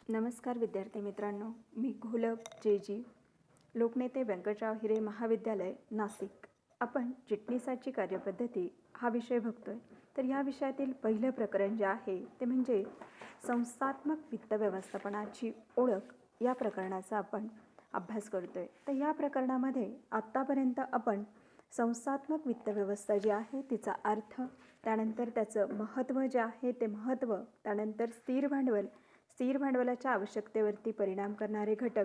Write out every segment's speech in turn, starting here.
नमस्कार विद्यार्थी मित्रांनो, मी घोलप जे लोकनेते व्यंकटराव हिरे महाविद्यालय नाशिक. आपण चिटणीसाची कार्यपद्धती हा विषय बघतोय. तर या विषयातील पहिलं प्रकरण जे आहे ते म्हणजे संस्थात्मक वित्त व्यवस्थापनाची ओळख या प्रकरणाचा आपण अभ्यास करतोय. तर या प्रकरणामध्ये आत्तापर्यंत आपण संस्थात्मक वित्त व्यवस्था जी आहे तिचा अर्थ, त्यानंतर त्याचं महत्त्व जे आहे ते महत्त्व, त्यानंतर स्थिर भांडवलाच्या आवश्यकतेवरती परिणाम करणारे घटक,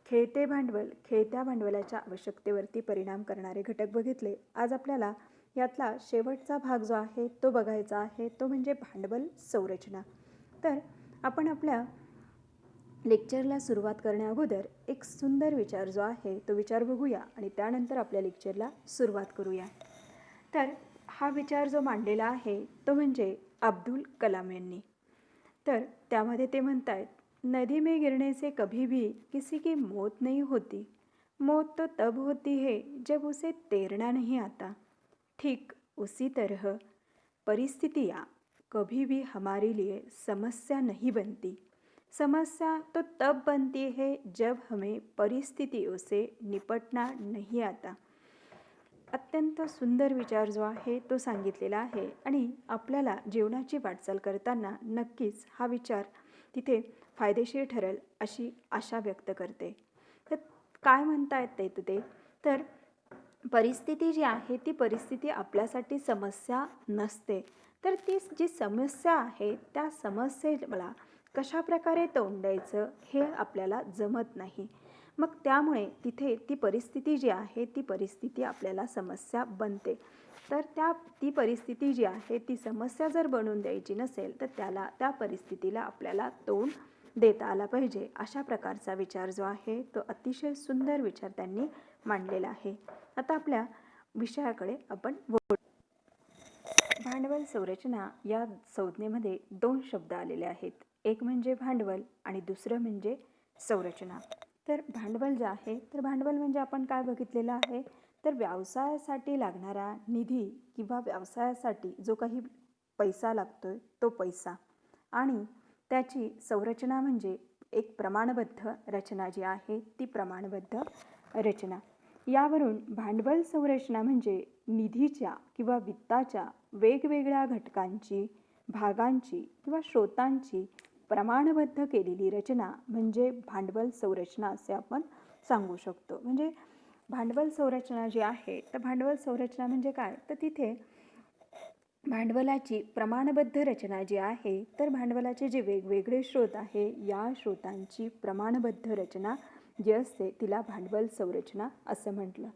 खेळते भांडवल, खेळत्या भांडवलाच्या आवश्यकतेवरती परिणाम करणारे घटक बघितले. आज आपल्याला यातला शेवटचा भाग जो आहे तो बघायचा आहे, तो म्हणजे भांडवल संरचना. तर आपण आपल्या लेक्चरला सुरुवात करण्याअगोदर एक सुंदर विचार जो आहे तो विचार बघूया आणि त्यानंतर आपल्या लेक्चरला सुरुवात करूया. तर हा विचार जो मांडलेला आहे तो म्हणजे अब्दुल कलाम यांनी. तर त्यामध्ये ते म्हणतायत, नदी में गिरने से कभी भी किसी की मौत नहीं होती. मौत तो तब होती है जब उसे तैरना नहीं आता. ठीक उसी तरह परिस्थितियाँ कभी भी हमारे लिए समस्या नहीं बनती. समस्या तो तब बनती है जब हमें परिस्थितियों से निपटना नहीं आता. अत्यंत सुंदर विचार जो आहे तो सांगितलेला आहे आणि आपल्याला जीवनाची वाटचाल करताना नक्कीच हा विचार तिथे फायदेशीर ठरेल अशी आशा व्यक्त करते. तर काय म्हणता येते ते, तर परिस्थिती जी आहे ती परिस्थिती आपल्यासाठी समस्या नसते, तर ती जी समस्या आहे त्या समस्येला कशा प्रकारे तोंड द्यायचं हे आपल्याला जमत नाही. मग त्यामुळे तिथे ती परिस्थिती जी आहे ती परिस्थिती आपल्याला समस्या बनते. तर ती परिस्थिती जी आहे ती समस्या जर बनवून द्यायची नसेल तर त्या परिस्थितीला आपल्याला तोंड देता आला पाहिजे. अशा प्रकारचा विचार जो आहे तो अतिशय सुंदर विचार त्यांनी मांडलेला आहे. आता आपल्या विषयाकडे आपण वळू. भांडवल संरचना या संज्ञेमध्ये दोन शब्द आलेले आहेत. एक म्हणजे भांडवल आणि दुसरं म्हणजे संरचना. तर भांडवल जे आहे, तर भांडवल म्हणजे आपण काय बघितलेलं आहे, तर व्यवसायासाठी लागणारा निधी किंवा व्यवसायासाठी जो काही पैसा लागतोय तो पैसा, आणि त्याची संरचना म्हणजे एक प्रमाणबद्ध रचना जी आहे ती प्रमाणबद्ध रचना. यावरून भांडवल संरचना म्हणजे निधीच्या किंवा वित्ताच्या वेगवेगळ्या घटकांची, भागांची किंवा स्रोतांची प्रमाणबद्ध केलेली रचना म्हणजे भांडवल संरचना असे आपण सांगू शकतो. म्हणजे भांडवल संरचना जी आहे, तर भांडवल संरचना म्हणजे काय, तर तिथे भांडवलाची प्रमाणबद्ध रचना जी आहे, तर भांडवलाचे जे वेगवेगळे स्रोत आहे या स्रोतांची प्रमाणबद्ध रचना जी असते तिला भांडवल संरचना असं म्हटलं.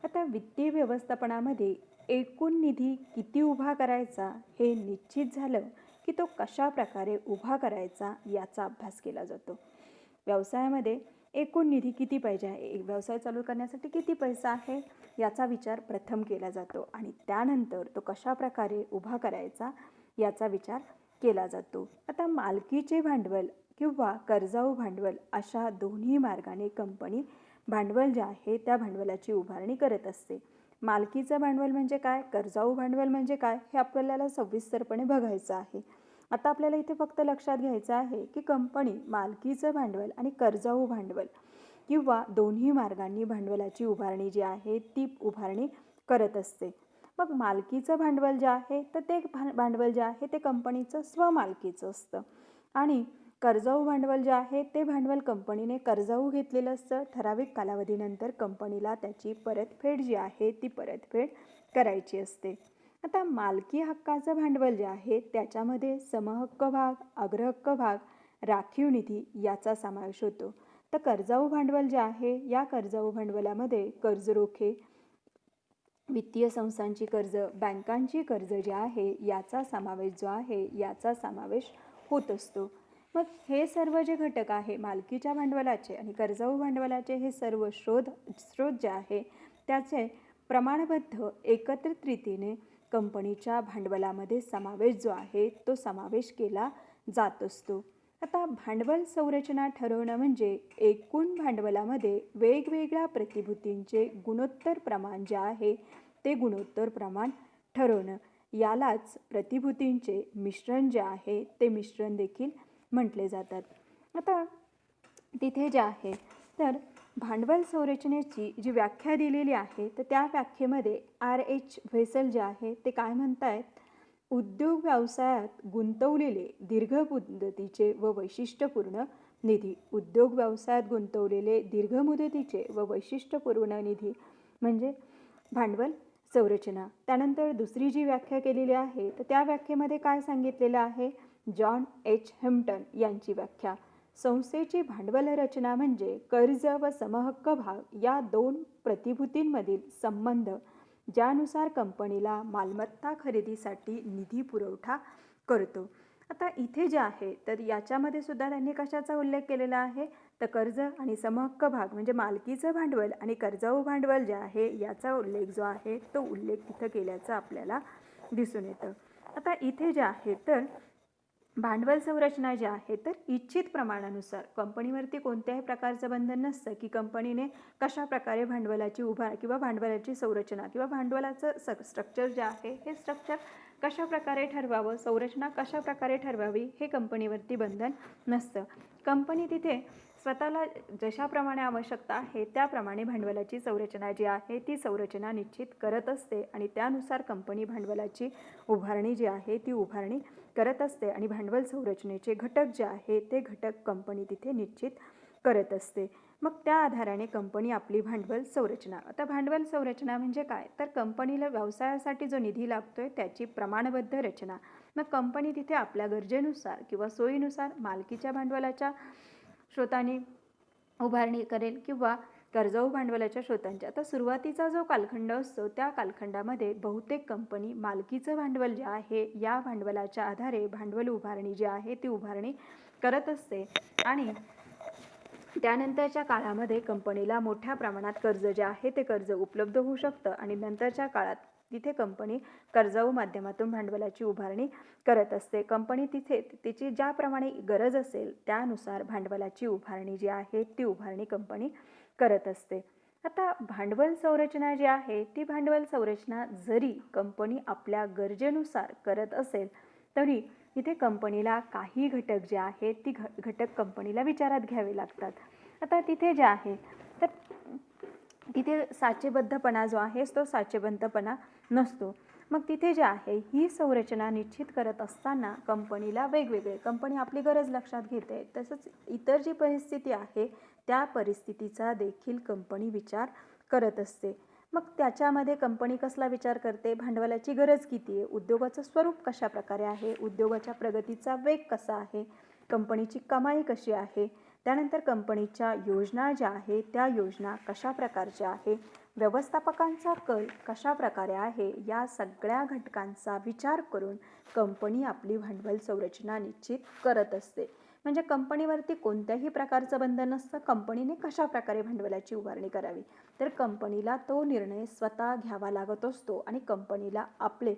आता वित्तीय व्यवस्थापनामध्ये एकूण निधी किती उभा करायचा हे निश्चित झालं की तो कशा प्रकारे उभा करायचा याचा अभ्यास केला जातो. व्यवसायामध्ये एकूण निधी किती पाहिजे आहे, एक व्यवसाय चालू करण्यासाठी किती पैसा आहे याचा विचार प्रथम केला जातो आणि त्यानंतर तो कशा प्रकारे उभा करायचा याचा विचार केला जातो. आता मालकीचे भांडवल किंवा कर्जाऊ भांडवल अशा दोन्ही मार्गाने कंपनी भांडवल जे आहे त्या भांडवलाची उभारणी करत असते. मालकीचं भांडवल म्हणजे काय, कर्जाऊ भांडवल म्हणजे काय हे आपल्याला सविस्तरपणे बघायचं आहे. आता आपल्याला इथे फक्त लक्षात घ्यायचं आहे की कंपनी मालकीचं भांडवल आणि कर्जाऊ भांडवल किंवा दोन्ही मार्गांनी भांडवलाची उभारणी जी आहे ती उभारणी करत असते. मग मालकीचं भांडवल जे आहे तर ते भांडवल जे आहे ते कंपनीचं स्वमालकीचं असतं आणि कर्जाऊ भांडवल जे आहे ते भांडवल कंपनीने कर्जाऊ घेतलेलं असतं. ठराविक कालावधीनंतर कंपनीला त्याची परतफेड जी आहे ती परतफेड करायची असते. आता मालकी हक्काचं भांडवल जे आहे त्याच्यामध्ये समहक्क भाग, अग्रहक्क भाग, राखीव निधी याचा समावेश होतो. तर कर्जाऊ भांडवल जे आहे या कर्जाऊ भांडवलामध्ये कर्जरोखे, वित्तीय संस्थांची कर्ज, बँकांची कर्ज जे आहे याचा समावेश जो आहे याचा समावेश होत असतो. मग हे सर्व जे घटक आहे मालकीच्या भांडवलाचे आणि कर्जाऊ भांडवलाचे हे सर्व स्रोत जे आहे त्याचे प्रमाणबद्ध एकत्रित रीतीने कंपनीच्या भांडवलामध्ये समावेश जो आहे तो समावेश केला जात असतो. आता भांडवल संरचना ठरवणं म्हणजे एकूण भांडवलामध्ये वेगवेगळ्या प्रतिभूतींचे गुणोत्तर प्रमाण जे आहे ते गुणोत्तर प्रमाण ठरवणं, यालाच प्रतिभूतींचे मिश्रण जे आहे ते मिश्रण देखील म्हटले जातात. आता तिथे जे आहे तर भांडवल संरचनेची जी व्याख्या दिलेली आहे तर त्या व्याख्येमध्ये R.H. व्हेसल जे आहे ते काय म्हणतायत, उद्योग व्यवसायात गुंतवलेले दीर्घ मुदतीचे व वैशिष्ट्यपूर्ण निधी. उद्योग व्यवसायात गुंतवलेले दीर्घ मुदतीचे व वैशिष्ट्यपूर्ण निधी म्हणजे भांडवल संरचना. त्यानंतर दुसरी जी व्याख्या केलेली आहे तर त्या व्याख्येमध्ये काय सांगितलेलं आहे, जॉन एच हेम्प्टन यांची व्याख्या, संस्थेची भांडवल रचना म्हणजे कर्ज व समहक्क भाग या दोन प्रतिभूतींमधील संबंध ज्यानुसार कंपनीला मालमत्ता खरेदीसाठी निधी पुरवठा करतो. आता इथे जे आहे तर याच्यामध्ये सुद्धा त्यांनी कशाचा उल्लेख केलेला आहे, तर कर्ज आणि समहक्क भाग म्हणजे मालकीचं भांडवल आणि कर्जाऊ भांडवल जे आहे याचा उल्लेख जो आहे तो उल्लेख इथं केल्याचं आपल्याला दिसून येतं. आता इथे जे आहे तर भांडवल संरचना जी आहे तर इच्छित प्रमाणानुसार कंपनीवरती कोणत्याही प्रकारचं बंधन नसतं की कंपनीने कशा प्रकारे भांडवलाची उभार किंवा भांडवलाची संरचना किंवा भांडवलाचं स्ट्रक्चर जे आहे हे स्ट्रक्चर कशा प्रकारे ठरवावं, संरचना कशा प्रकारे ठरवावी हे कंपनीवरती बंधन नसतं. कंपनी तिथे स्वतःला जशाप्रमाणे आवश्यकता आहे त्याप्रमाणे भांडवलाची संरचना जी आहे ती संरचना निश्चित करत असते आणि त्यानुसार कंपनी भांडवलाची उभारणी जी आहे ती उभारणी करत असते आणि भांडवल संरचनेचे घटक जे आहे ते घटक कंपनी तिथे निश्चित करत असते. मग त्या आधाराने कंपनी आपली भांडवल संरचना, आता भांडवल संरचना म्हणजे काय, तर कंपनीला व्यवसायासाठी जो निधी लागतोय त्याची प्रमाणबद्ध रचना. मग कंपनी तिथे आपल्या गरजेनुसार किंवा सोयीनुसार मालकीच्या भांडवलाच्या स्रोतांनी उभारणी करेल किंवा कर्जाऊ भांडवलाच्या स्रोतांच्या. आता सुरुवातीचा जो कालखंड असतो त्या कालखंडामध्ये बहुतेक कंपनी मालकीचं भांडवल जे आहे या भांडवलाच्या आधारे भांडवल उभारणी जी आहे ती उभारणी करत असते आणि त्यानंतरच्या काळामध्ये कंपनीला मोठ्या प्रमाणात कर्ज जे आहे ते कर्ज उपलब्ध होऊ शकतं आणि नंतरच्या काळात तिथे कंपनी कर्जाऊ माध्यमातून भांडवलाची उभारणी करत असते. कंपनी तिथे तिची ज्याप्रमाणे गरज असेल त्यानुसार भांडवलाची उभारणी जी आहे ती उभारणी कंपनी करत असते. आता भांडवल संरचना जी आहे ती भांडवल संरचना जरी कंपनी आपल्या गरजेनुसार करत असेल तरी तिथे कंपनीला काही घटक जे आहेत ती घटक कंपनीला विचारात घ्यावे लागतात. आता तिथे जे आहे तर तिथे साचेबद्धपणा जो आहे तो साचेबद्धपणा नसतो. मग तिथे जे आहे ही संरचना निश्चित करत असताना कंपनीला वेगवेगळे कंपनी आपली गरज लक्षात घेते तसंच इतर जी परिस्थिती आहे त्या परिस्थितीचा देखील कंपनी विचार करत असते. मग त्याच्यामध्ये कंपनी कसला विचार करते, भांडवलाची गरज किती आहे, उद्योगाचं स्वरूप कशा प्रकारे आहे, उद्योगाच्या प्रगतीचा वेग कसा आहे, कंपनीची कमाई कशी आहे, त्यानंतर कंपनीच्या योजना ज्या आहे त्या योजना कशा प्रकारच्या आहे, व्यवस्थापकांचा कल कशा प्रकारे आहे, या सगळ्या घटकांचा विचार करून कंपनी आपली भांडवल संरचना निश्चित करत असते. म्हणजे कंपनीवरती कोणत्याही प्रकारचं बंधन नसतं कंपनीने कशा प्रकारे भांडवलाची उभारणी करावी, तर कंपनीला तो निर्णय स्वतः घ्यावा लागत असतो आणि कंपनीला आपले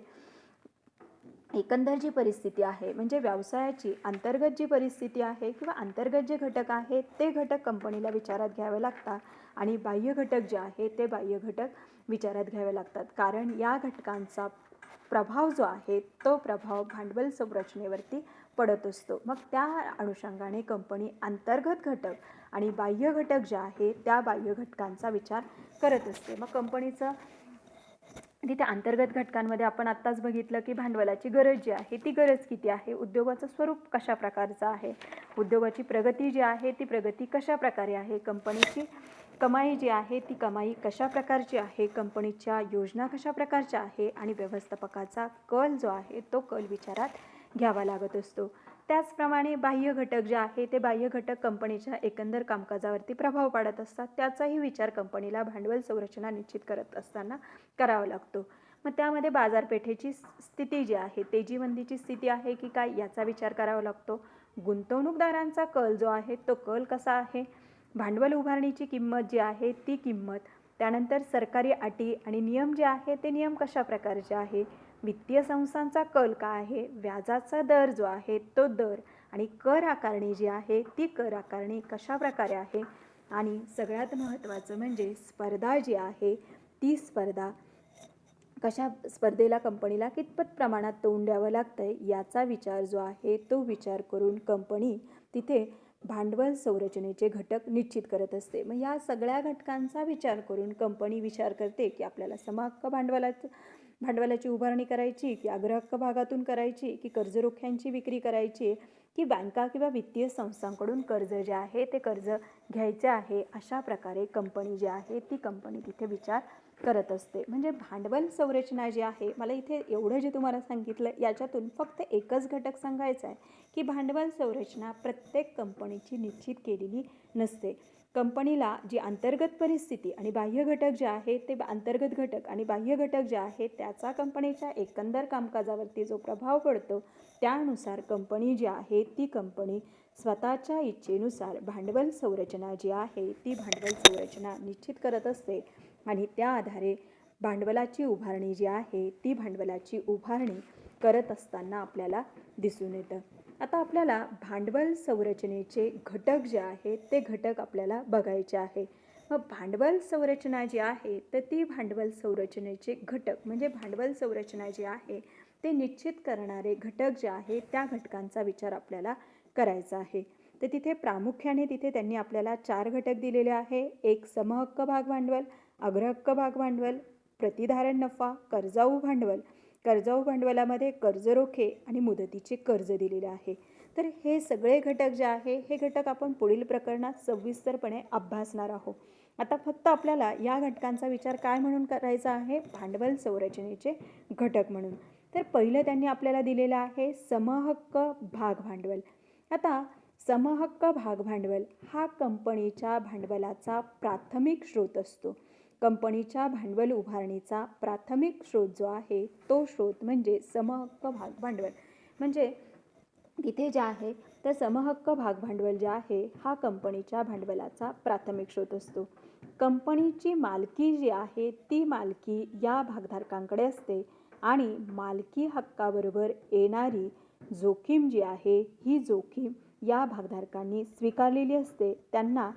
एकंदर जी परिस्थिती आहे म्हणजे व्यवसायाची अंतर्गत जी परिस्थिती आहे किंवा अंतर्गत जे घटक आहेत ते घटक कंपनीला विचारात घ्यावे लागतात आणि बाह्य घटक जे आहे ते बाह्य घटक विचारात घ्यावे लागतात, कारण या घटकांचा प्रभाव जो आहे तो प्रभाव भांडवल संरचनेवरती पडत असतो. मग त्या अनुषंगाने कंपनी अंतर्गत घटक आणि बाह्य घटक जे आहे त्या बाह्य घटकांचा विचार करत असते. मग कंपनीचं तिथे अंतर्गत घटकांमध्ये आपण आत्ताच बघितलं की भांडवलाची गरज जी आहे ती गरज किती आहे, उद्योगाचं स्वरूप कशा प्रकारचं आहे, उद्योगाची प्रगती जी आहे ती प्रगती कशा प्रकारे आहे, कंपनीची कमाई जी आहे ती कमाई कशा प्रकारची आहे, कंपनीच्या योजना कशा प्रकारच्या आहे आणि व्यवस्थापकाचा कल जो आहे तो कल विचारात घ्यावा लागत असतो. त्याचप्रमाणे बाह्य घटक जे आहे ते बाह्य घटक कंपनीच्या एकंदर कामकाजावरती प्रभाव पाडत असतात, त्याचाही विचार कंपनीला भांडवल संरचना निश्चित करत असताना करावा लागतो. मग त्यामध्ये बाजारपेठेची स्थिती जी आहे, तेजीमंदीची स्थिती आहे की काय याचा विचार करावा लागतो. गुंतवणूकदारांचा कल जो आहे तो कल कसा आहे, भांडवल उभारणीची किंमत जी आहे ती किंमत, त्यानंतर सरकारी अटी आणि नियम जे आहे ते नियम कशा प्रकारचे आहे, वित्तीय संस्थांचा कल काय आहे, व्याजाचा दर जो आहे तो दर आणि कर आकारणी जी आहे ती कर आकारणी कशा प्रकारे आहे आणि सगळ्यात महत्त्वाचं म्हणजे स्पर्धा जी आहे ती स्पर्धेला कंपनीला कितपत प्रमाणात तोंड द्यावं लागतंय याचा विचार जो आहे तो विचार करून कंपनी तिथे भांडवल संरचनेचे घटक निश्चित करत असते. मग या सगळ्या घटकांचा विचार करून कंपनी विचार करते की आपल्याला समहक्क भांडवलाची उभारणी करायची, की अग्रहक्क भागातून करायची, की कर्जरोख्यांची विक्री करायची, की बँका किंवा वित्तीय संस्थांकडून कर्ज जे आहे ते कर्ज घ्यायचे आहे. अशा प्रकारे कंपनी जी आहे ती कंपनी तिथे विचार करत असते. म्हणजे भांडवल संरचना जी आहे, मला इथे एवढं जे तुम्हाला सांगितलं याच्यातून फक्त एकच घटक सांगायचा आहे की भांडवल संरचना प्रत्येक कंपनीची निश्चित केलेली नसते. कंपनीला जी अंतर्गत परिस्थिती आणि बाह्य घटक जे आहे ते अंतर्गत घटक आणि बाह्य घटक जे आहे त्याचा कंपनीच्या एकंदर कामकाजावरती जो प्रभाव पडतो त्यानुसार कंपनी जी आहे ती कंपनी स्वतःच्या इच्छेनुसार भांडवल संरचना जी आहे ती भांडवल संरचना निश्चित करत असते आणि त्या आधारे भांडवलाची उभारणी जी आहे ती भांडवलाची उभारणी करत असताना आपल्याला दिसून येतं. आता आपल्याला भांडवल संरचनेचे घटक जे आहेत ते घटक आपल्याला बघायचे आहे. मग भांडवल संरचना जी आहे तर ती भांडवल संरचनेचे घटक म्हणजे भांडवल संरचना जी आहे ते निश्चित करणारे घटक जे आहे त्या घटकांचा विचार आपल्याला करायचा आहे. तर तिथे प्रामुख्याने त्यांनी आपल्याला 4 घटक दिलेले आहे. एक समहक्क भाग भांडवल, अग्रहक्क भाग भांडवल, प्रतिधारण नफा, कर्जाऊ भांडवल. कर्जाऊ भांडवलामध्ये कर्जरोखे आणि मुदतीचे कर्ज दिलेले आहे. तर हे सगळे घटक जे आहे हे घटक आपण पुढील प्रकरणात सविस्तरपणे अभ्यासणार आहोत. आता फक्त आपल्याला या घटकांचा विचार काय म्हणून करायचा आहे? भांडवल संरचनेचे घटक म्हणून. तर पहिलं त्यांनी आपल्याला दिलेलं आहे समहक्क भाग भांडवल. आता समहक्क भाग भांडवल हा कंपनीच्या भांडवलाचा प्राथमिक स्रोत असतो. कंपनीच्या भांडवल उभारणीचा प्राथमिक स्रोत जो आहे तो स्रोत म्हणजे समहक्क भाग भांडवल. म्हणजे तिथे जे आहे तर समहक्क भाग भांडवल जे आहे हा कंपनीच्या भांडवलाचा प्राथमिक स्रोत असतो. कंपनीची मालकी जी आहे ती मालकी या भागधारकांकडे असते आणि मालकी हक्काबरोबर येणारी जोखीम जी आहे ही जोखीम या भागधारकांनी स्वीकारलेली असते. त्यांना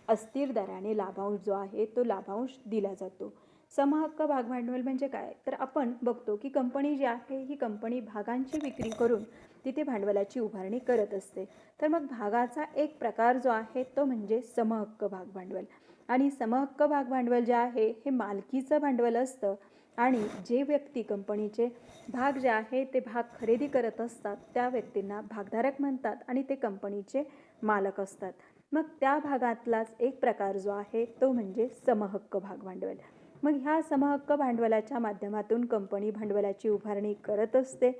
अस्थिर दराने लाभांश जो आहे तो लाभांश दिला जातो. समहक्क भाग भांडवल म्हणजे काय? तर आपण बघतो की कंपनी जी आहे ही कंपनी भागांची विक्री करून तिथे भांडवलाची उभारणी करत असते. तर मग भागाचा एक प्रकार जो आहे तो म्हणजे समहक्क भाग भांडवल. आणि समहक्क भाग भांडवल जे आहे हे मालकीचं भांडवल असतं आणि जे व्यक्ती कंपनीचे भाग जे आहे ते भाग खरेदी करत असतात त्या व्यक्तींना भागधारक म्हणतात आणि ते कंपनीचे मालक असतात. मग त्या भागातलाच एक प्रकार जो आहे तो म्हणजे समहक्क भाग भांडवल. मग ह्या समहक्क भांडवलाच्या माध्यमातून कंपनी भांडवलाची उभारणी करत असते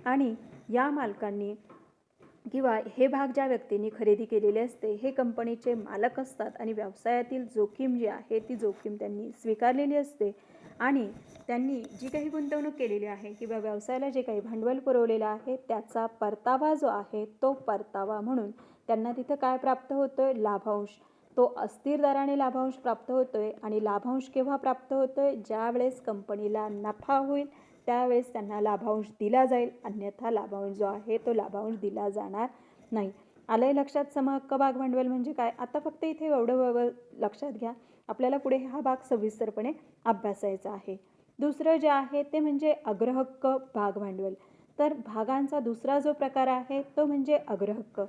आणि या मालकांनी किंवा हे भाग ज्या व्यक्तींनी खरेदी केलेले असते हे कंपनीचे मालक असतात आणि व्यवसायातील जोखीम जी आहे ती जोखीम त्यांनी स्वीकारलेली असते आणि त्यांनी जी काही गुंतवणूक केलेली आहे किंवा व्यवसायाला जे काही भांडवल पुरवलेलं आहे त्याचा परतावा जो आहे तो परतावा म्हणून त्यांना तिथं काय प्राप्त होतोय? लाभांश. तो अस्थिर दराने लाभांश प्राप्त होतोय आणि लाभांश केव्हा प्राप्त होतोय? ज्या वेळेस कंपनीला नफा होईल त्यावेळेस त्यांना लाभांश दिला जाईल, अन्यथा लाभांश जो आहे तो लाभांश दिला जाणार नाही. आलंय लक्षात समहक्क भाग भांडवल म्हणजे काय? आता फक्त इथे एवढं लक्षात घ्या, आपल्याला पुढे हा भाग सविस्तरपणे अभ्यासायचा आहे. दुसरं जे आहे ते म्हणजे अग्रहक्क भाग भांडवल. तर भागांचा दुसरा जो प्रकार आहे तो म्हणजे अग्रहक्क.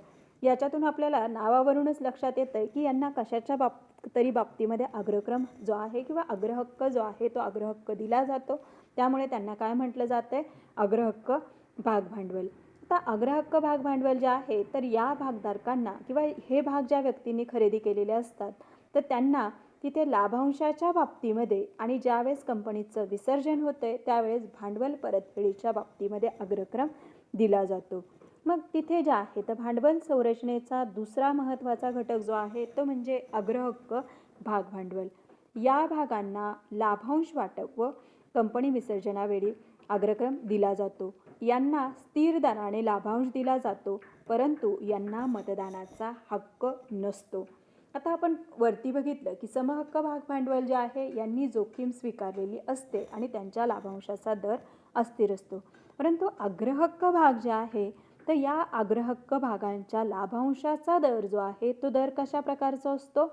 याच्यातून आपल्याला नावावरूनच लक्षात येतं की यांना कशाच्या तरी बाबतीमध्ये अग्रक्रम जो आहे किंवा अग्रहक्क जो आहे तो अग्रहक्क दिला जातो. त्यामुळे त्यांना काय म्हटलं जातं? अग्रहक्क भाग भांडवल. आता अग्रहक्क भाग भांडवल जे आहे तर या भागधारकांना किंवा हे भाग ज्या व्यक्तींनी खरेदी केलेले असतात तर त्यांना तिथे लाभांशाच्या बाबतीमध्ये आणि ज्यावेळेस कंपनीचं विसर्जन होतंय त्यावेळेस भांडवल परतफेडीच्या बाबतीमध्ये अग्रक्रम दिला जातो. मग तिथे जे आहे तर भांडवल संरचनेचा दुसरा महत्त्वाचा घटक जो आहे तो म्हणजे अग्रहक्क भाग भांडवल. या भागांना लाभांश वाटप व कंपनी विसर्जनावेळी अग्रक्रम दिला जातो. यांना स्थिर दराने लाभांश दिला जातो परंतु यांना मतदानाचा हक्क नसतो. आता आपण वरती बघितलं की समहक्क भाग भांडवल जे आहे यांनी जोखीम स्वीकारलेली असते आणि त्यांच्या लाभांशाचा दर अस्थिर असतो. परंतु अग्रहक्क भाग जे आहे तर या अग्रहक्क भागांच्या लाभांशाचा दर जो आहे तो दर कशा प्रकारचा असतो?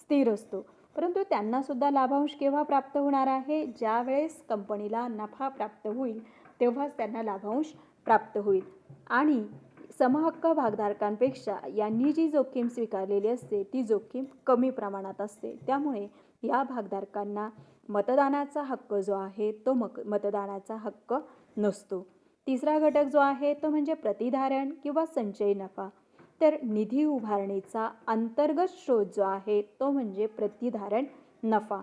स्थिर असतो. परंतु त्यांना सुद्धा लाभांश केव्हा प्राप्त होणार आहे? ज्या वेळेस कंपनीला नफा प्राप्त होईल तेव्हाच त्यांना लाभांश प्राप्त होईल. आणि समहक्क भागधारकांपेक्षा यांनी जी जोखीम स्वीकारलेली असते ती जोखीम कमी प्रमाणात असते. त्यामुळे या भागधारकांना मतदानाचा हक्क जो आहे तो मतदानाचा हक्क नसतो. तिसरा घटक जो आहे तो म्हणजे प्रतिधारण किंवा संचयी नफा. तर निधी उभारणीचा अंतर्गत स्रोत जो आहे तो म्हणजे प्रतिधारण नफा.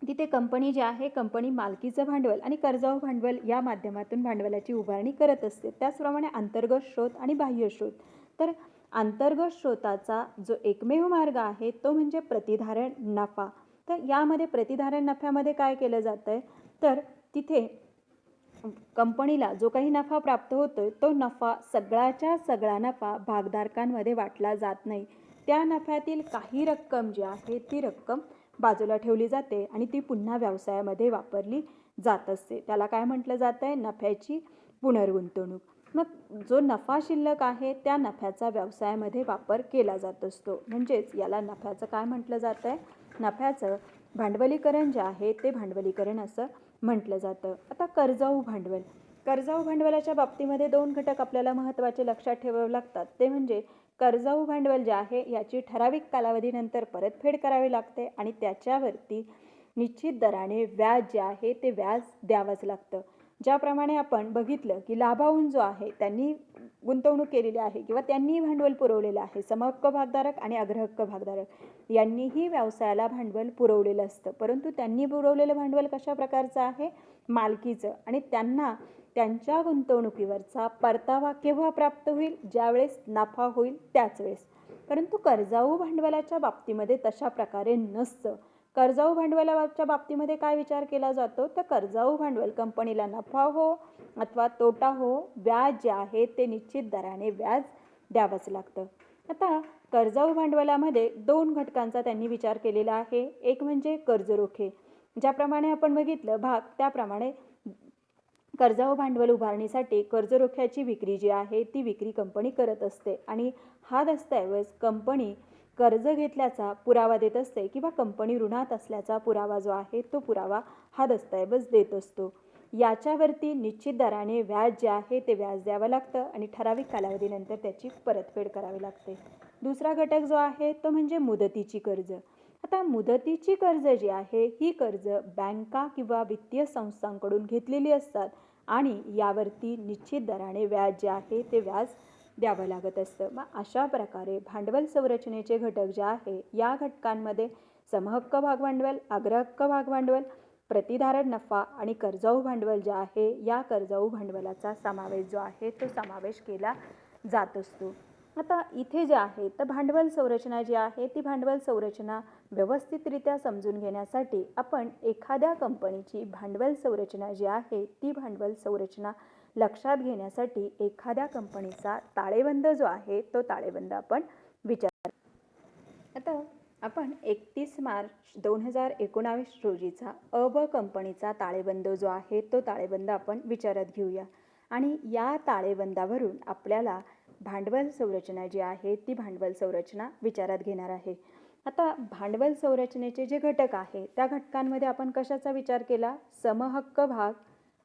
तिथे कंपनी जी आहे कंपनी मालकीचं भांडवल आणि कर्जाऊ भांडवल या माध्यमातून भांडवलाची उभारणी करत असते. त्याचप्रमाणे अंतर्गत स्रोत आणि बाह्य स्रोत. तर अंतर्गत स्रोताचा जो एकमेव मार्ग आहे तो म्हणजे प्रतिधारण नफा. तर यामध्ये प्रतिधारण नफ्यामध्ये काय केलं जातं आहे तर तिथे कंपनीला जो काही नफा प्राप्त होतोय तो नफा सगळाच्या सगळा नफा भागधारकांमध्ये वाटला जात नाही. त्या नफ्यातील काही रक्कम जी आहे ती रक्कम बाजूला ठेवली जाते आणि ती पुन्हा व्यवसायामध्ये वापरली जात असते. त्याला काय म्हटलं जातं आहे? नफ्याची पुनर्गुंतवणूक. मग जो नफा शिल्लक आहे त्या नफ्याचा व्यवसायामध्ये वापर केला जात असतो. म्हणजेच याला नफ्याचं काय म्हटलं जातं आहे? नफ्याचं भांडवलीकरण जे आहे ते भांडवलीकरण असं म्हटलं जातं. आता कर्जाऊ भांडवल. कर्जाऊ भांडवलाच्या बाबतीमध्ये दोन घटक आपल्याला महत्त्वाचे लक्षात ठेवावे लागतात. ते म्हणजे कर्जाऊ भांडवल जे आहे याची ठराविक कालावधीनंतर परतफेड करावी लागते आणि त्याच्यावरती निश्चित दराने व्याज जे आहे ते व्याज द्यावंच लागतं. ज्याप्रमाणे आपण बघितलं की लाभाऊन जो आहे त्यांनी गुंतवणूक केलेली आहे किंवा त्यांनी भांडवल पुरवलेलं आहे. समहक्क भागधारक आणि अग्रहक्क भागधारक यांनीही व्यवसायाला भांडवल पुरवलेलं असतं. परंतु त्यांनी पुरवलेलं भांडवल कशा प्रकारचं आहे? मालकीचं. आणि त्यांना त्यांच्या गुंतवणुकीवरचा परतावा केव्हा प्राप्त होईल? ज्यावेळेस नफा होईल त्याच वेळेस. परंतु कर्जाऊ भांडवलाच्या बाबतीमध्ये तशा प्रकारे नसतं. कर्जाऊ भांडवलाच्या बाबतीमध्ये काय विचार केला जातो? तर कर्जाऊ भांडवल कंपनीला नफा हो अथवा तोटा हो व्याज जे आहे ते निश्चित दराने व्याज द्यावंच लागतं. आता कर्जाऊ भांडवलामध्ये दोन घटकांचा त्यांनी विचार केलेला आहे. एक म्हणजे कर्जरोखे. ज्याप्रमाणे आपण बघितलं भाग त्याप्रमाणे कर्जाऊ भांडवल उभारणीसाठी कर्जरोख्याची विक्री जी आहे ती विक्री कंपनी करत असते आणि हा दस्तऐवज कंपनी कर्ज घेतल्याचा पुरावा देत असते किंवा कंपनी ऋणात असल्याचा पुरावा जो आहे तो पुरावा हा दस्तऐवज देत असतो. याच्यावरती निश्चित दराने व्याज जे आहे ते व्याज द्यावं लागतं आणि ठराविक कालावधीनंतर त्याची परतफेड करावी लागते. दुसरा घटक जो आहे तो म्हणजे मुदतीची कर्ज. आता मुदतीची कर्ज जी आहे ही कर्ज बँका किंवा वित्तीय संस्थांकडून घेतलेली असतात आणि यावरती निश्चित दराने व्याज जे आहे ते व्याज द्यावं लागत असतं. मग अशा प्रकारे भांडवल संरचनेचे घटक जे आहे या घटकांमध्ये समहक्क भागभांडवल, अग्रहक्क भागभांडवल, प्रतिधारण नफा आणि कर्जाऊ भांडवल जे आहे या कर्जाऊ भांडवलाचा समावेश जो आहे तो समावेश केला जात असतो. आता इथे जे आहे तर भांडवल संरचना जी आहे ती भांडवल संरचना व्यवस्थितरित्या समजून घेण्यासाठी आपण एखाद्या कंपनीची भांडवल संरचना जी आहे ती भांडवल संरचना लक्षात घेण्यासाठी एखाद्या कंपनीचा ताळेबंद जो आहे तो ताळेबंद आपण विचार. आता आपण 31 मार्च 2019 रोजीचा अ.ब. कंपनीचा ताळेबंद जो आहे तो ताळेबंद आपण विचारात घेऊया आणि या ताळेबंदावरून आपल्याला भांडवल संरचना जी आहे ती भांडवल संरचना विचारात घेणार आहे. आता भांडवल संरचनेचे जे घटक आहे त्या घटकांमध्ये आपण कशाचा विचार केला? समहक्क भाग,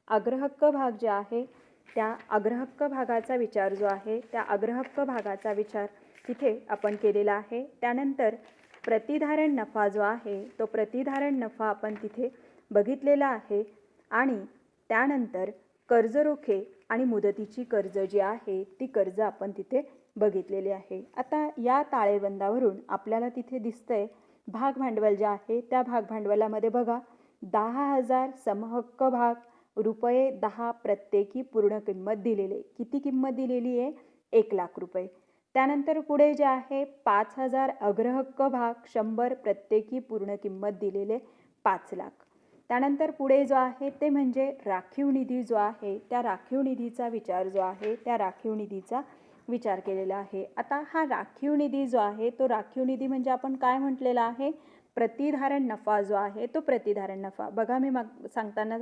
अग्रहक्क भाग जे आहे त्या अग्रहक्क भागाचा विचार जो आहे त्या अग्रहक्क भागाचा विचार तिथे आपण केलेला आहे. त्यानंतर प्रतिधारण नफा जो आहे तो प्रतिधारण नफा आपण तिथे बघितलेला आहे आणि त्यानंतर कर्जरोखे आणि मुदतीची कर्ज जी आहे ती कर्ज आपण तिथे बघितलेली आहे. आता या ताळेबंदावरून आपल्याला तिथे दिसतंय भाग भांडवल जे आहे त्या भाग भांडवलामध्ये बघा 10,000 समहक्क भाग ₹10 प्रत्येकी पूर्ण किंमत दिलेली. किती किंमत दिलेली आहे? 1,00,000 रुपये. त्यानंतर पुढे जे आहे 5,000 अग्रहक्क भाग 100 प्रत्येकी पूर्ण किंमत दिलेले 5,00,000. त्यानंतर पुढे जो आहे ते म्हणजे राखीव निधी जो आहे त्या राखीव निधीचा विचार जो आहे त्या राखीव निधीचा विचार केलेला आहे. आता हा राखीव निधी जो आहे तो राखीव निधी म्हणजे आपण काय म्हटलेला आहे? प्रतिधारण नफा जो आहे तो प्रतिधारण नफा. बघा मी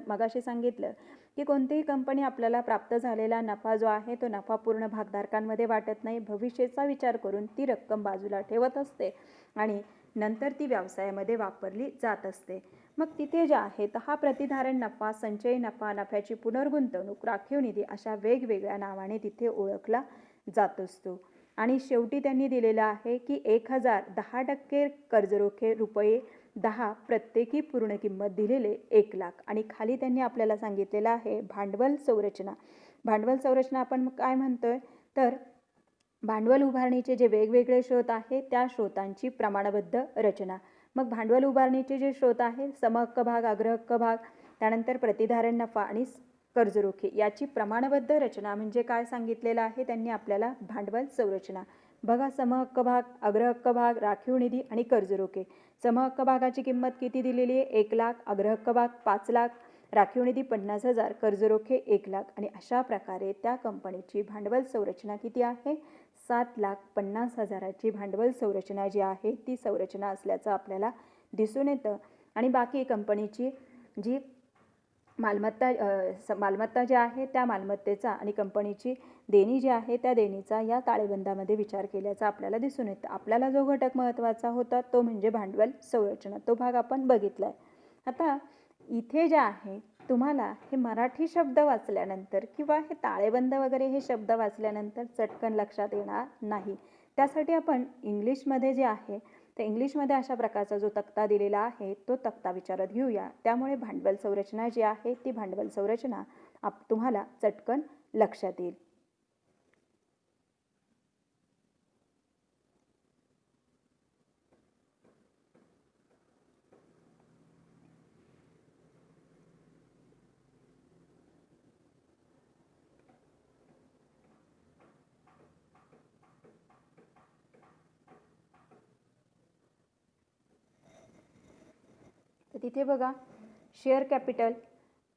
मगाशी सांगितलं की कोणतीही कंपनी आपल्याला प्राप्त झालेला नफा जो आहे तो नफा पूर्ण भागधारकांमध्ये वाटत नाही. भविष्याचा विचार करून ती रक्कम बाजूला ठेवत असते आणि नंतर ती व्यवसायामध्ये वापरली जात असते. मग तिथे जे आहे तर हा प्रतिधारण नफा, संचयी नफा, नफ्याची पुनर्गुंतवणूक, राखीव निधी अशा वेगवेगळ्या नावाने तिथे ओळखला जात असतो. आणि शेवटी त्यांनी दिलेलं आहे की 1000 10% कर्जरोखे रुपये 10 प्रत्येकी पूर्ण किंमत दिलेले 1,00,000. आणि खाली त्यांनी आपल्याला सांगितलेलं आहे भांडवल संरचना. भांडवल संरचना आपण काय म्हणतोय तर भांडवल उभारणीचे जे वेगवेगळे स्रोत आहेत त्या स्रोतांची प्रमाणबद्ध रचना. मग भांडवल उभारणीचे जे स्रोत आहे समहक्क भाग, अग्रहक्क भाग, त्यानंतर प्रतिधारण नफा आणि कर्जरोखे याची प्रमाणबद्ध रचना म्हणजे काय सांगितलेलं आहे त्यांनी आपल्याला भांडवल संरचना. बघा समहक्क भाग, अग्रहक्क भाग, राखीव निधी आणि कर्जरोखे. समहक्क भागाची किंमत किती दिलेली आहे 1,00,000, अग्रहक्क भाग 5,00,000, राखीव निधी 50,000, कर्जरोखे 1,00,000. आणि अशा प्रकारे त्या कंपनीची भांडवल संरचना किती आहे 7,50,000ची भांडवल संरचना जी आहे ती संरचना असल्याचं आपल्याला दिसून येतं. आणि बाकी कंपनीची जी मालमत्ता जी आहे त्या मालमत्तेचा आणि कंपनीची देणी जी आहे त्या देणीचा या ताळेबंदामध्ये विचार केल्याचा आपल्याला दिसून येतं. आपल्याला जो घटक महत्त्वाचा होता तो म्हणजे भांडवल संरचना, तो भाग आपण बघितला आहे. आता इथे जे आहे तुम्हाला हे मराठी शब्द वाचल्यानंतर किंवा हे ताळेबंद वगैरे हे शब्द वाचल्यानंतर चटकन लक्षात येणार नाही. त्यासाठी आपण इंग्लिशमध्ये जे आहे तर इंग्लिशमध्ये अशा प्रकारचा जो तक्ता दिलेला आहे तो तक्ता विचारात घेऊया. त्यामुळे भांडवल संरचना जी आहे ती भांडवल संरचना तुम्हाला चटकन लक्षात येईल. तर तिथे बघा share capital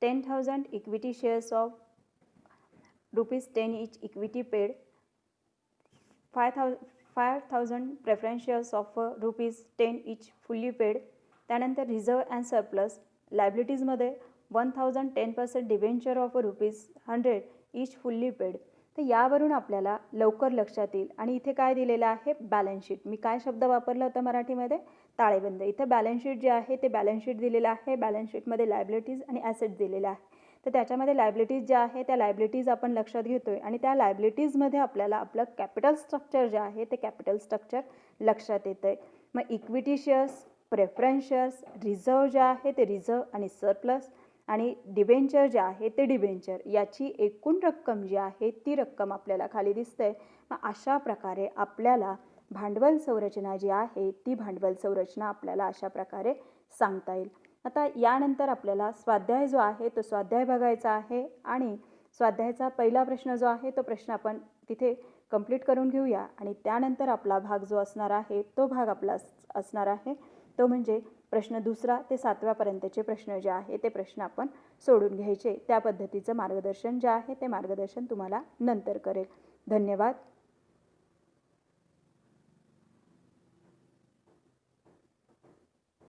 10,000 equity shares of ₹10 each equity paid, 5,000 preference shares of ₹10 each fully paid. त्यानंतर रिझर्व अँड सरप्लस लायबिलिटीजमध्ये 1,000 10% debenture of ₹100 each fully paid. तर यावरून आपल्याला लवकर लक्षात येईल. आणि इथे काय दिलेलं आहे बॅलन्स शीट. मी काय शब्द वापरला होता मराठीमध्ये ताळेबंद. इथे बॅलन्स शीट जे आहे ते बॅलन्स शीट दिलेलं आहे. बॅलन्स शीटमध्ये लायबिलिटीज आणि ॲसेट दिलेलं आहे. तर त्याच्यामध्ये लायबिलिटीज ज्या आहे त्या लायबिलिटीज आपण लक्षात घेतोय आणि त्या लायबिलिटीजमध्ये आपल्याला आपलं कॅपिटल स्ट्रक्चर जे आहे ते कॅपिटल स्ट्रक्चर लक्षात येतं आहे. मग equity shares, preference shares, reserve जे आहे ते रिझर्व आणि सरप्लस आणि डिबेंचर जे आहे ते डिबेंचर याची एकूण रक्कम जी आहे ती रक्कम आपल्याला खाली दिसते. मग अशा प्रकारे आपल्याला भांडवल संरचना जी आहे ती भांडवल संरचना आपल्याला अशा प्रकारे सांगता येईल. आता यानंतर आपल्याला स्वाध्याय जो आहे तो स्वाध्याय बघायचा आहे आणि स्वाध्यायाचा पहिला प्रश्न जो आहे तो प्रश्न आपण तिथे कंप्लीट करून घेऊया. आणि त्यानंतर आपला भाग जो असणार आहे तो भाग आपला असणार आहे तो म्हणजे प्रश्न 2 ते 7व्यापर्यंतचे प्रश्न जे आहे ते प्रश्न आपण सोडून घ्यायचे. त्या पद्धतीचं मार्गदर्शन जे आहे ते मार्गदर्शन तुम्हाला नंतर करेल. धन्यवाद.